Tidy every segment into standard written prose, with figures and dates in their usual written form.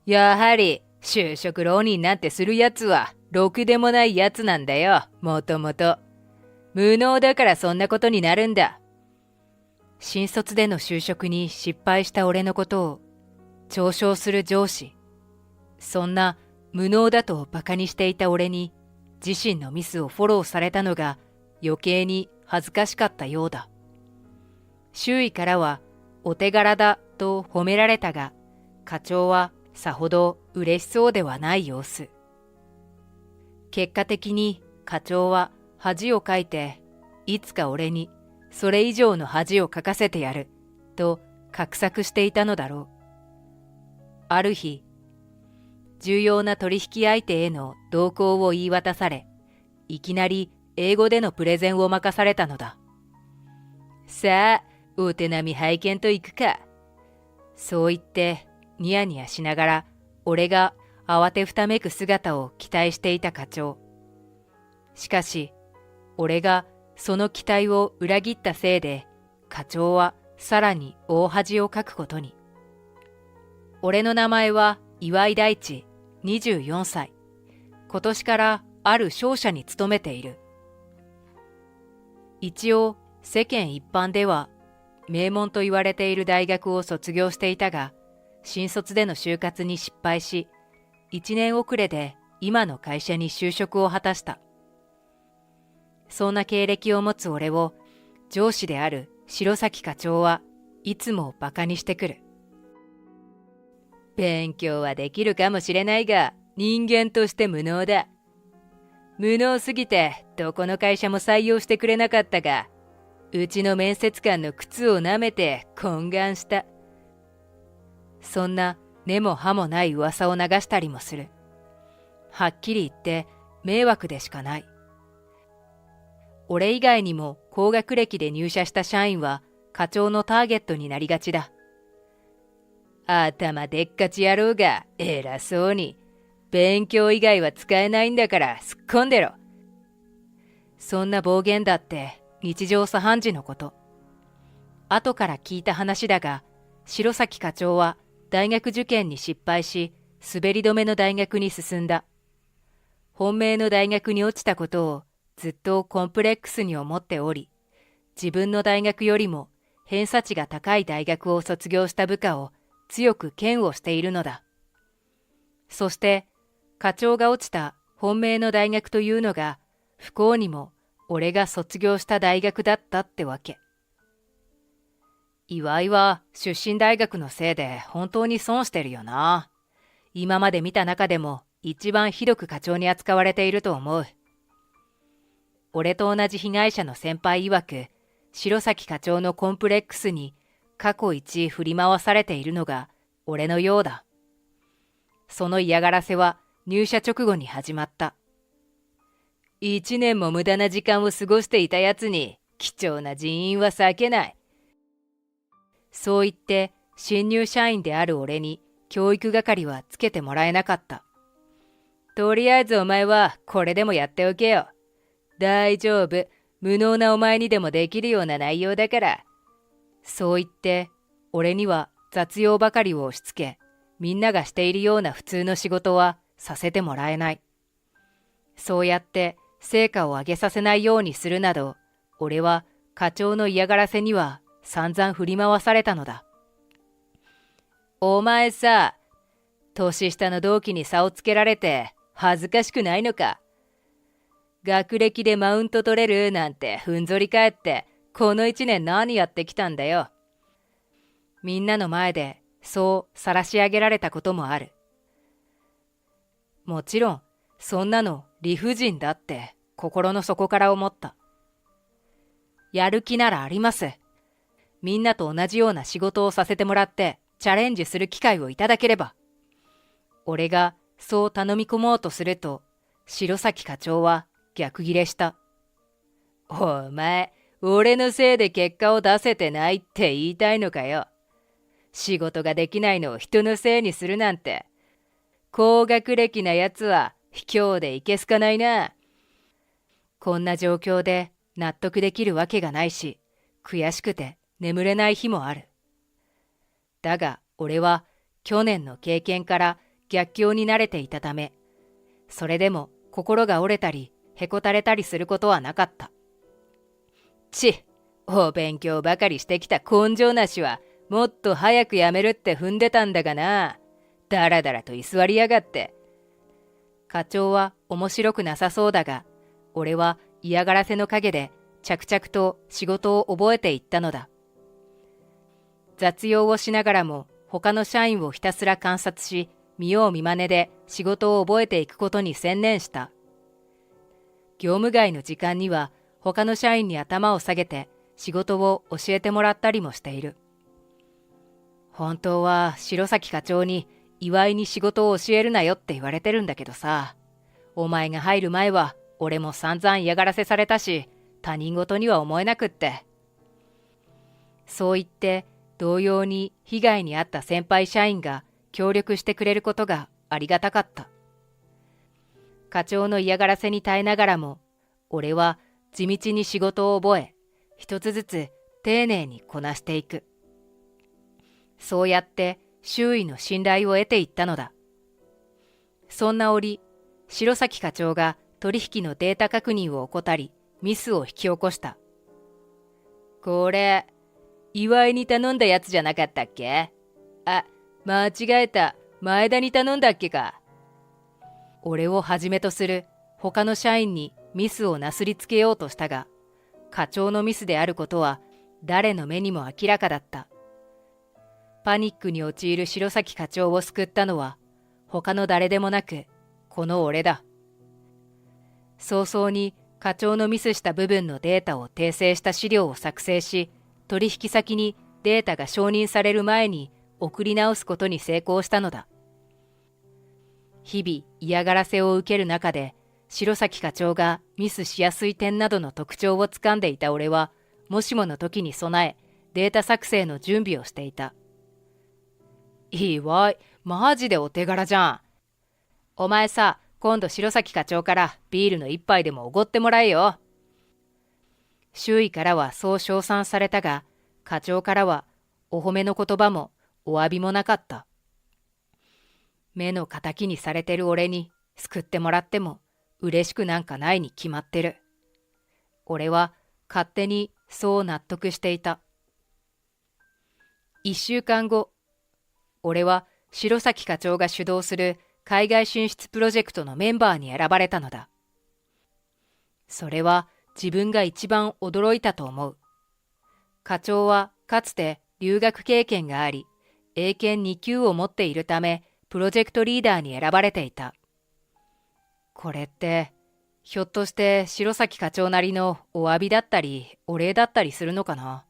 やはり就職浪人なんてするやつはろくでもないやつなんだよ、もともと。無能だからそんなことになるんだ。新卒での就職に失敗した俺のことを嘲笑する上司。そんな無能だと馬鹿にしていた俺に自身のミスをフォローされたのが余計に恥ずかしかったようだ。周囲からはお手柄だと褒められたが、課長はさほど嬉しそうではない様子。結果的に課長は恥をかいて、いつか俺にそれ以上の恥をかかせてやると画策していたのだろう。ある日、重要な取引相手への同行を言い渡され、いきなり英語でのプレゼンを任されたのだ。さあ、お手並み拝見といくか。そう言ってニヤニヤしながら俺が慌てふためく姿を期待していた課長。しかし、俺がその期待を裏切ったせいで、課長はさらに大恥をかくことに。俺の名前は岩井大地、24歳。今年からある商社に勤めている。一応世間一般では名門と言われている大学を卒業していたが、新卒での就活に失敗し、1年遅れで今の会社に就職を果たした。そんな経歴を持つ俺を上司である白崎課長はいつも馬鹿にしてくる。勉強はできるかもしれないが、人間として無能だ。無能すぎてどこの会社も採用してくれなかったが、うちの面接官の靴を舐めて懇願した。そんな根も葉もない噂を流したりもする。はっきり言って迷惑でしかない。俺以外にも高学歴で入社した社員は課長のターゲットになりがちだ。頭でっかち野郎が偉そうに、勉強以外は使えないんだからすっこんでろ。そんな暴言だって日常茶飯事のこと。後から聞いた話だが、白崎課長は大学受験に失敗し、滑り止めの大学に進んだ。本命の大学に落ちたことをずっとコンプレックスに思っており、自分の大学よりも偏差値が高い大学を卒業した部下を強く嫌悪しているのだ。そして、課長が落ちた本命の大学というのが、不幸にも俺が卒業した大学だったってわけ。岩井は出身大学のせいで本当に損してるよな。今まで見た中でも一番ひどく課長に扱われていると思う。俺と同じ被害者の先輩曰く、白崎課長のコンプレックスに過去一振り回されているのが俺のようだ。その嫌がらせは入社直後に始まった。1年も無駄な時間を過ごしていたやつに貴重な人員は避けない。そう言って新入社員である俺に教育係はつけてもらえなかった。とりあえずお前はこれでもやっておけよ。大丈夫、無能なお前にでもできるような内容だから。そう言って俺には雑用ばかりを押し付け、みんながしているような普通の仕事はさせてもらえない。そうやって成果を上げさせないようにするなど、俺は課長の嫌がらせには散々振り回されたのだ。お前さ、年下の同期に差をつけられて恥ずかしくないのか。学歴でマウント取れるなんてふんぞり返ってこの1年何やってきたんだよ。みんなの前でそう晒し上げられたこともある。もちろんそんなの理不尽だって心の底から思った。やる気ならあります。みんなと同じような仕事をさせてもらってチャレンジする機会をいただければ。俺がそう頼み込もうとすると、白崎課長は逆ギレした。お前、俺のせいで結果を出せてないって言いたいのかよ。仕事ができないのを人のせいにするなんて。高学歴なやつは卑怯でいけすかないな。こんな状況で納得できるわけがないし、悔しくて眠れない日もある。だが俺は去年の経験から逆境に慣れていたため、それでも心が折れたりへこたれたりすることはなかった。お勉強ばかりしてきた根性なしはもっと早くやめるって踏んでたんだがな。だらだらと居座りやがって。課長は面白くなさそうだが、俺は嫌がらせの陰で着々と仕事を覚えていったのだ。雑用をしながらも他の社員をひたすら観察し、見よう見まねで仕事を覚えていくことに専念した。業務外の時間には他の社員に頭を下げて仕事を教えてもらったりもしている。本当は白崎課長に岩井に仕事を教えるなよって言われてるんだけどさ、お前が入る前は俺も散々嫌がらせされたし、他人事には思えなくって。そう言って同様に被害に遭った先輩社員が協力してくれることがありがたかった。課長の嫌がらせに耐えながらも、俺は地道に仕事を覚え、一つずつ丁寧にこなしていく。そうやって周囲の信頼を得ていったのだ。そんな折、白崎課長が取引のデータ確認を怠り、ミスを引き起こした。これ、岩井に頼んだやつじゃなかったっけ？あ、間違えた。前田に頼んだっけか。俺をはじめとする他の社員にミスをなすりつけようとしたが、課長のミスであることは誰の目にも明らかだった。パニックに陥る白崎課長を救ったのは他の誰でもなく、この俺だ。早々に課長のミスした部分のデータを訂正した資料を作成し、取引先にデータが承認される前に送り直すことに成功したのだ。日々嫌がらせを受ける中で、白崎課長がミスしやすい点などの特徴をつかんでいた俺は、もしもの時に備え、データ作成の準備をしていた。岩井、マジでお手柄じゃん。お前さ、今度白崎課長からビールの一杯でもおごってもらえよ。周囲からはそう称賛されたが、課長からはお褒めの言葉もお詫びもなかった。目の敵にされてる俺に救ってもらっても嬉しくなんかないに決まってる。俺は勝手にそう納得していた。1週間後、俺は白崎課長が主導する海外進出プロジェクトのメンバーに選ばれたのだ。それは自分が一番驚いたと思う。課長はかつて留学経験があり、英検2級を持っているため、プロジェクトリーダーに選ばれていた。これって、ひょっとして白崎課長なりのお詫びだったり、お礼だったりするのかな。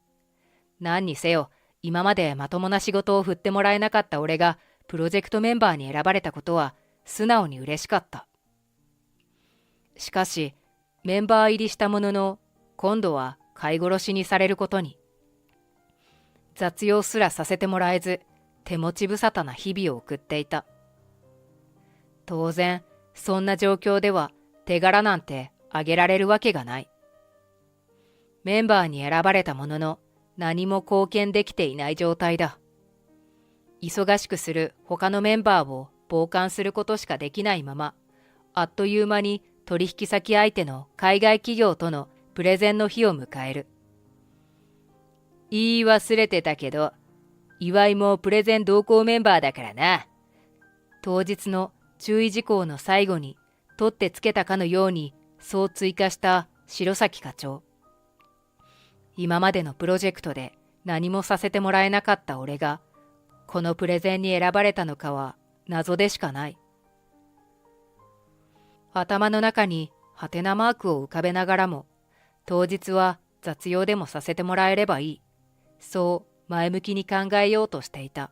何にせよ、今までまともな仕事を振ってもらえなかった俺が、プロジェクトメンバーに選ばれたことは、素直に嬉しかった。しかし、メンバー入りしたものの、今度は飼い殺しにされることに。雑用すらさせてもらえず、手持ち無沙汰な日々を送っていた。当然、そんな状況では手柄なんてあげられるわけがない。メンバーに選ばれたものの、何も貢献できていない状態だ。忙しくする他のメンバーを傍観することしかできないまま、あっという間に取引先相手の海外企業とのプレゼンの日を迎える。言い忘れてたけど、岩井もプレゼン同行メンバーだからな。当日の注意事項の最後に取ってつけたかのようにそう追加した白崎課長。今までのプロジェクトで何もさせてもらえなかった俺がこのプレゼンに選ばれたのかは謎でしかない。頭の中にハテナマークを浮かべながらも、当日は雑用でもさせてもらえればいい。そう前向きに考えようとしていた。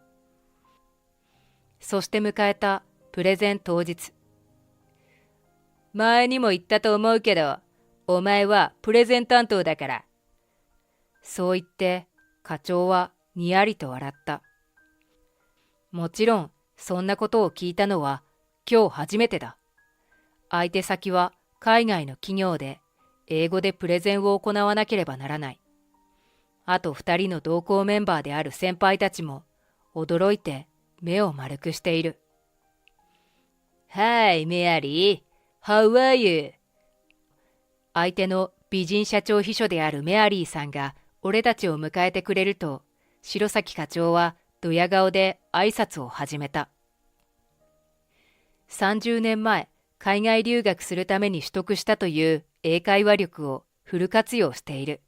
そして迎えたプレゼン当日。前にも言ったと思うけど、お前はプレゼン担当だから。そう言って課長はにやりと笑った。もちろんそんなことを聞いたのは今日初めてだ。相手先は海外の企業で英語でプレゼンを行わなければならない。あと2人の同行メンバーである先輩たちも驚いて目を丸くしている。Hi, メアリー。How are you? 相手の美人社長秘書であるメアリーさんが俺たちを迎えてくれると、白崎課長はドヤ顔で挨拶を始めた。30年前、海外留学するために取得したという英会話力をフル活用している。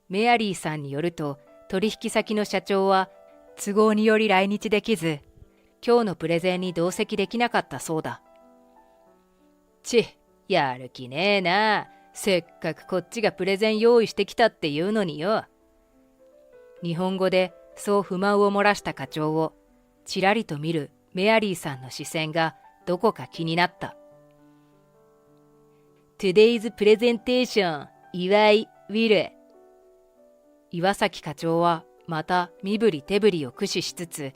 メアリーさんによると、取引先の社長は都合により来日できず、今日のプレゼンに同席できなかったそうだ。やる気ねえな。せっかくこっちがプレゼン用意してきたっていうのによ。日本語でそう不満を漏らした課長をちらりと見るメアリーさんの視線がどこか気になった。Today's presentation 岩井ウィル。岩崎課長はまた身振り手振りを駆使しつつ、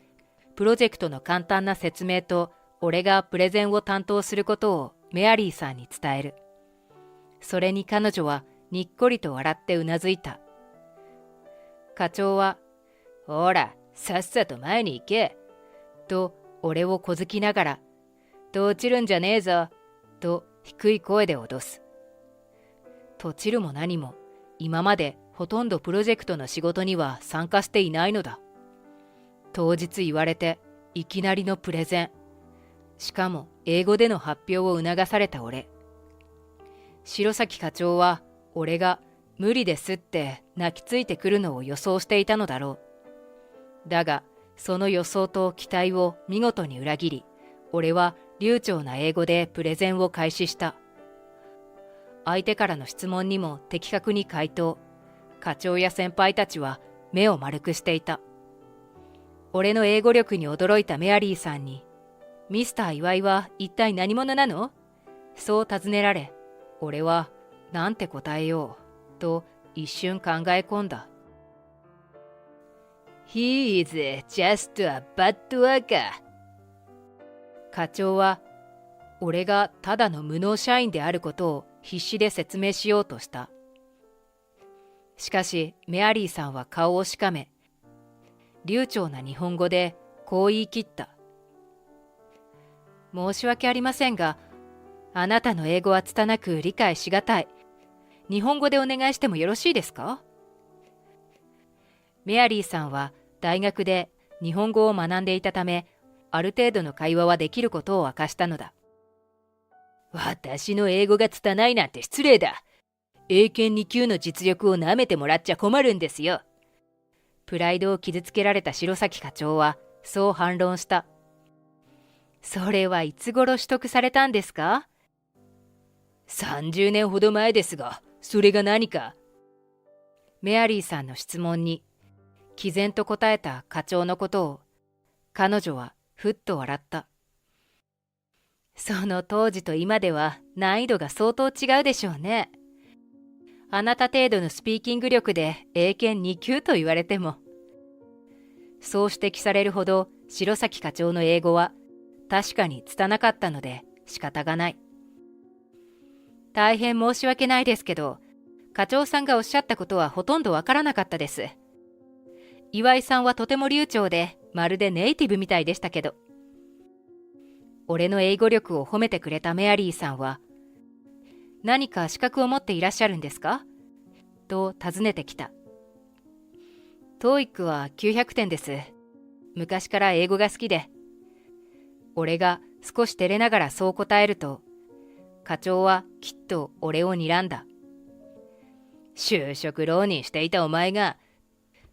プロジェクトの簡単な説明と俺がプレゼンを担当することをメアリーさんに伝える。それに彼女はにっこりと笑ってうなずいた。課長は、ほら、さっさと前に行け。と俺を小突きながら、とちるんじゃねえぞ。と低い声で脅す。とちるも何も、今までほとんどプロジェクトの仕事には参加していないのだ。当日言われて、いきなりのプレゼン。しかも英語での発表を促された俺。白崎課長は俺が無理ですって泣きついてくるのを予想していたのだろう。だがその予想と期待を見事に裏切り、俺は流暢な英語でプレゼンを開始した。相手からの質問にも的確に回答。課長や先輩たちは目を丸くしていた。俺の英語力に驚いたメアリーさんに、ミスター岩井は一体何者なの？そう尋ねられ、俺はなんて答えようと一瞬考え込んだ。He is just a bad worker。課長は俺がただの無能社員であることを必死で説明しようとした。しかしメアリーさんは顔をしかめ、流暢な日本語でこう言い切った。申し訳ありませんが、あなたの英語は拙く理解しがたい。日本語でお願いしてもよろしいですか？メアリーさんは大学で日本語を学んでいたため、ある程度の会話はできることを明かしたのだ。私の英語が拙いなんて失礼だ。英検2級の実力をなめてもらっちゃ困るんですよ。プライドを傷つけられた白崎課長はそう反論した。それはいつ頃取得されたんですか？30年ほど前ですが、それが何か。メアリーさんの質問に毅然と答えた課長のことを彼女はふっと笑った。その当時と今では難易度が相当違うでしょうね。あなた程度のスピーキング力で英検2級と言われても。そう指摘されるほど白崎課長の英語は確かに拙かったので仕方がない。大変申し訳ないですけど、課長さんがおっしゃったことはほとんどわからなかったです。岩井さんはとても流暢で、まるでネイティブみたいでしたけど。俺の英語力を褒めてくれたメアリーさんは、何か資格を持っていらっしゃるんですか？と尋ねてきた。TOEIC は900点です。昔から英語が好きで。俺が少し照れながらそう答えると、課長はきっと俺を睨んだ。就職浪人していたお前が、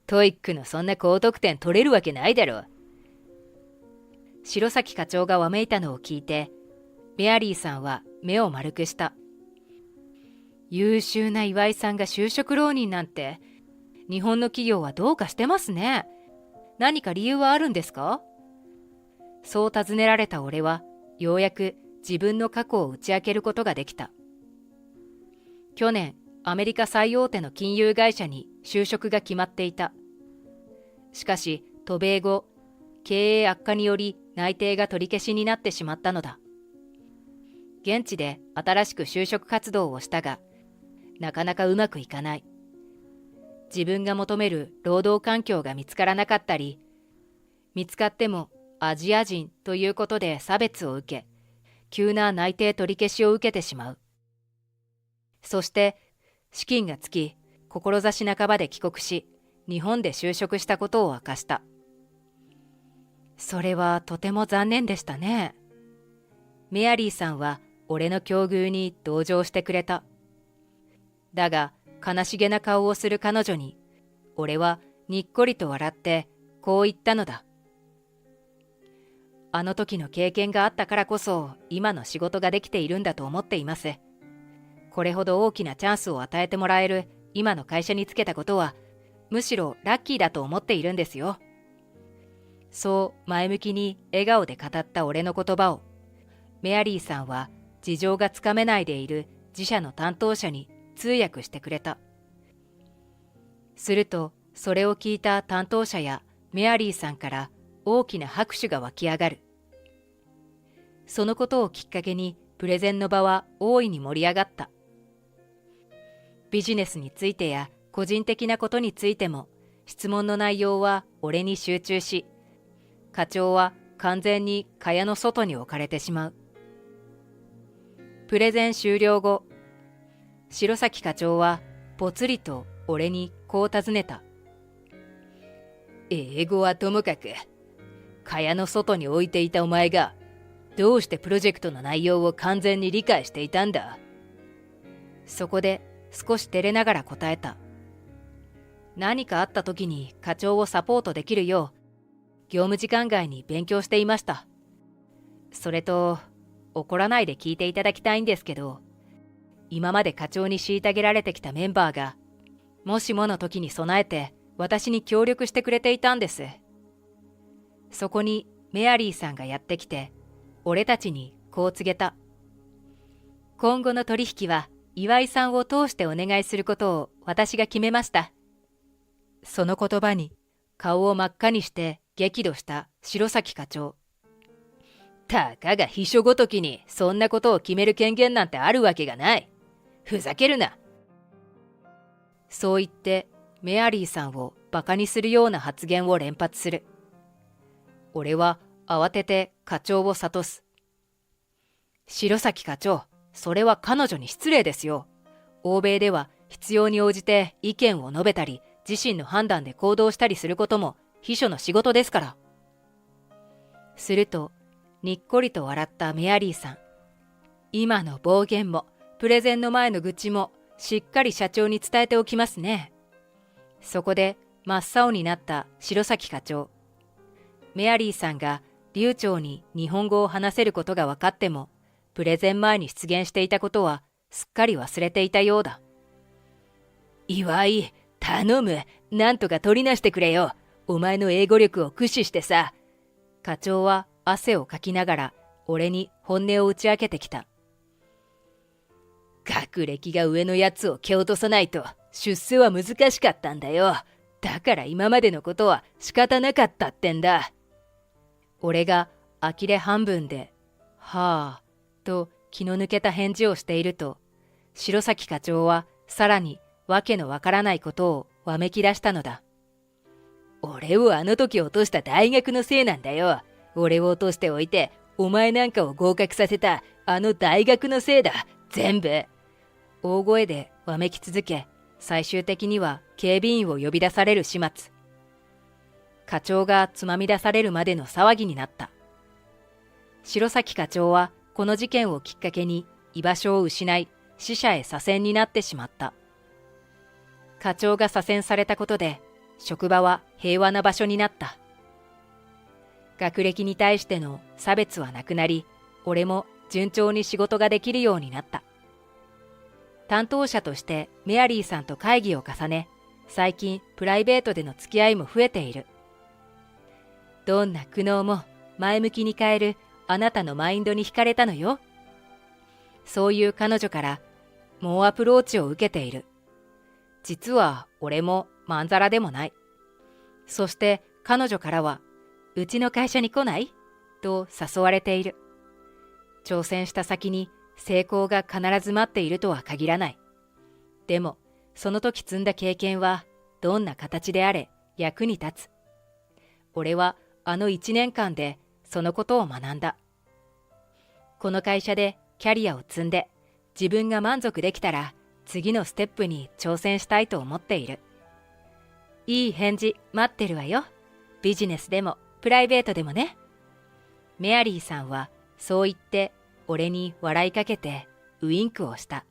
TOEIC のそんな高得点取れるわけないだろう。白崎課長がわめいたのを聞いて、メアリーさんは目を丸くした。優秀な岩井さんが就職浪人なんて、日本の企業はどうかしてますね。何か理由はあるんですか？そう尋ねられた俺は、ようやく自分の過去を打ち明けることができた。去年、アメリカ最大手の金融会社に就職が決まっていた。しかし、渡米後、経営悪化により内定が取り消しになってしまったのだ。現地で新しく就職活動をしたが、なかなかうまくいかない。自分が求める労働環境が見つからなかったり、見つかってもアジア人ということで差別を受け、急な内定取り消しを受けてしまう。そして資金が尽き、志半ばで帰国し、日本で就職したことを明かした。それはとても残念でしたね。メアリーさんは俺の境遇に同情してくれた。だが悲しげな顔をする彼女に、俺はにっこりと笑ってこう言ったのだ。あの時の経験があったからこそ今の仕事ができているんだと思っています。これほど大きなチャンスを与えてもらえる今の会社に就けたことはむしろラッキーだと思っているんですよ。そう前向きに笑顔で語った俺の言葉を、メアリーさんは事情がつかめないでいる自社の担当者に通訳してくれた。するとそれを聞いた担当者やメアリーさんから大きな拍手が湧き上がる。そのことをきっかけにプレゼンの場は大いに盛り上がった。ビジネスについてや個人的なことについても質問の内容は俺に集中し、課長は完全に蚊帳の外に置かれてしまう。プレゼン終了後、白崎課長はぽつりと俺にこう尋ねた。英語はともかく、蚊帳の外に置いていたお前がどうしてプロジェクトの内容を完全に理解していたんだ。そこで少し照れながら答えた。何かあった時に課長をサポートできるよう業務時間外に勉強していました。それと怒らないで聞いていただきたいんですけど、今まで課長に虐げられてきたメンバーがもしもの時に備えて私に協力してくれていたんです。そこにメアリーさんがやってきて、俺たちにこう告げた。今後の取引は岩井さんを通してお願いすることを私が決めました。その言葉に顔を真っ赤にして激怒した白崎課長。たかが秘書ごときにそんなことを決める権限なんてあるわけがない。ふざけるな。そう言ってメアリーさんをバカにするような発言を連発する。俺は慌てて課長を諭す。白崎課長、それは彼女に失礼ですよ。欧米では必要に応じて意見を述べたり、自身の判断で行動したりすることも秘書の仕事ですから。すると、にっこりと笑ったメアリーさん。今の暴言も、プレゼンの前の愚痴も、しっかり社長に伝えておきますね。そこで、真っ青になった白崎課長。メアリーさんが流暢に日本語を話せることが分かっても、プレゼン前に出現していたことはすっかり忘れていたようだ。岩井、頼む、なんとか取りなしてくれよ。お前の英語力を駆使してさ。課長は汗をかきながら俺に本音を打ち明けてきた。学歴が上のやつを蹴落とさないと出世は難しかったんだよ。だから今までのことは仕方なかったってんだ。俺が呆れ半分で、はあ、と気の抜けた返事をしていると、白崎課長はさらにわけのわからないことをわめき出したのだ。俺をあの時落とした大学のせいなんだよ。俺を落としておいて、お前なんかを合格させたあの大学のせいだ。全部。大声でわめき続け、最終的には警備員を呼び出される始末。課長がつまみ出されるまでの騒ぎになった。白崎課長はこの事件をきっかけに居場所を失い、死者へ左遷になってしまった。課長が左遷されたことで、職場は平和な場所になった。学歴に対しての差別はなくなり、俺も順調に仕事ができるようになった。担当者としてメアリーさんと会議を重ね、最近プライベートでの付き合いも増えている。どんな苦悩も前向きに変えるあなたのマインドに惹かれたのよ。そういう彼女から猛アプローチを受けている。実は俺もまんざらでもない。そして彼女からは、うちの会社に来ない?と誘われている。挑戦した先に成功が必ず待っているとは限らない。でも、その時積んだ経験は、どんな形であれ役に立つ。俺はあの1年間でそのことを学んだ。この会社でキャリアを積んで自分が満足できたら次のステップに挑戦したいと思っている。いい返事待ってるわよ。ビジネスでもプライベートでもね。メアリーさんはそう言って俺に笑いかけてウインクをした。